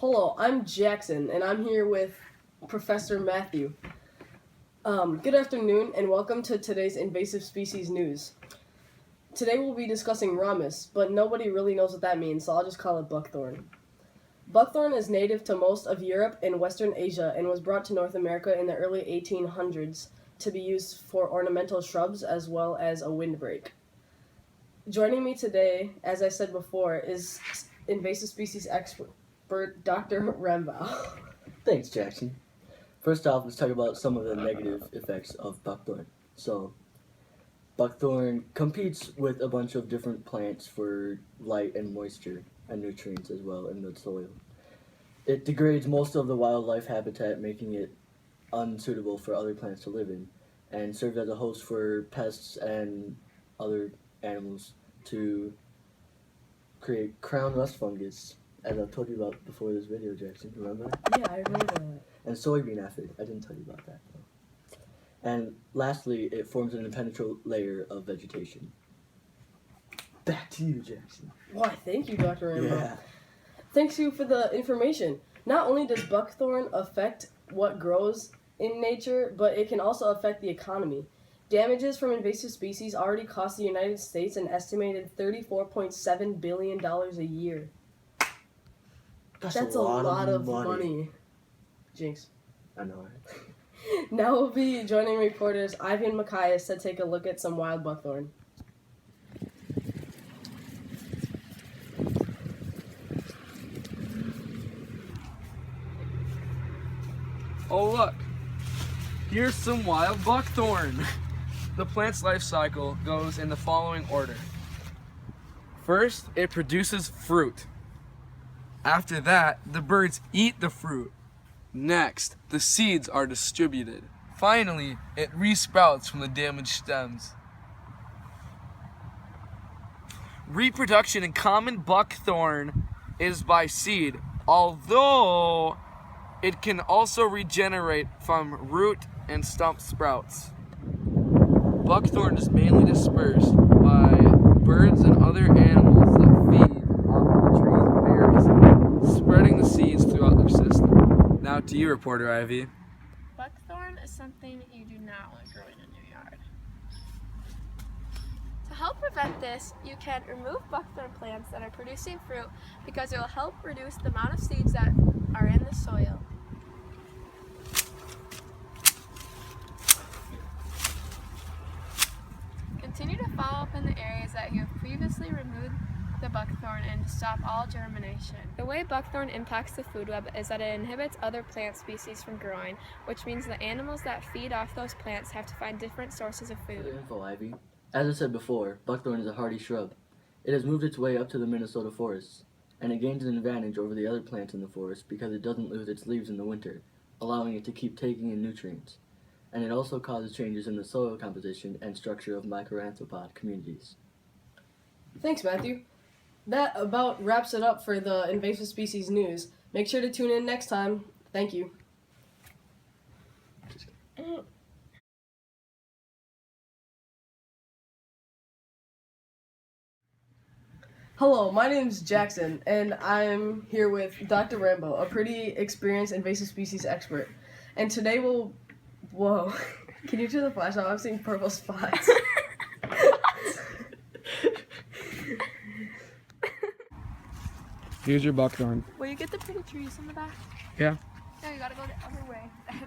Hello, I'm Jackson, and I'm here with Professor Matthew. Good afternoon, and welcome to today's invasive species news. Today we'll be discussing ramus, but nobody really knows what that means, so I'll just call it buckthorn. Buckthorn is native to most of Europe and Western Asia and was brought to North America in the early 1800s to be used for ornamental shrubs as well as a windbreak. Joining me today, as I said before, is invasive species expert Dr. Rembau. Thanks, Jackson. First off, let's talk about some of the negative effects of buckthorn. So, buckthorn competes with a bunch of different plants for light and moisture and nutrients as well in the soil. It degrades most of the wildlife habitat, making it unsuitable for other plants to live in, and serves as a host for pests and other animals to create crown rust fungus, as I've told you about before this video, Jackson. Remember that? Yeah, I remember that. And soybean aphid. I didn't tell you about that, though. And lastly, it forms an impenetrable layer of vegetation. Back to you, Jackson. Why, thank you, Dr. Rembau. Yeah. Thanks you for the information. Not only does buckthorn affect what grows in nature, but it can also affect the economy. Damages from invasive species already cost the United States an estimated $34.7 billion a year. That's a lot of money. Jinx. I know, right? Now we'll be joining reporters Ivy and Macias to take a look at some wild buckthorn. Oh look, here's some wild buckthorn. The plant's life cycle goes in the following order. First, it produces fruit. After that, the birds eat the fruit. Next, the seeds are distributed. Finally, it resprouts from the damaged stems. Reproduction in common buckthorn is by seed, although it can also regenerate from root and stump sprouts. Buckthorn is mainly dispersed by birds and other animals that feed off the tree's berries, spreading the seeds throughout their system. Now to you, reporter Ivy. Buckthorn is something you do not want growing in your yard. To help prevent this, you can remove buckthorn plants that are producing fruit because it will help reduce the amount of seeds that are in the soil. Continue to follow up in the areas that you have previously removed the buckthorn and stop all germination. The way buckthorn impacts the food web is that it inhibits other plant species from growing, which means the animals that feed off those plants have to find different sources of food. Good info, Ivy. As I said before, buckthorn is a hardy shrub. It has moved its way up to the Minnesota forests, and it gains an advantage over the other plants in the forest because it doesn't lose its leaves in the winter, allowing it to keep taking in nutrients. And it also causes changes in the soil composition and structure of microanthropod communities. Thanks, Matthew. That about wraps it up for the invasive species news. Make sure to tune in next time. Thank you. Hello, my name's Jackson, and I'm here with Dr. Rembau, a pretty experienced invasive species expert. And today Whoa. Can you turn the flash off? I'm seeing purple spots. Here's your buckthorn. Will you get the pretty trees in the back? Yeah. No, you gotta go the other way.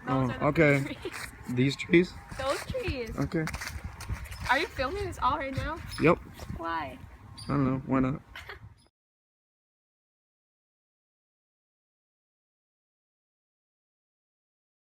Oh, Those are the okay. pretty trees. These trees? Those trees. Okay. Are you filming this all right now? Yep. Why? I don't know. Why not?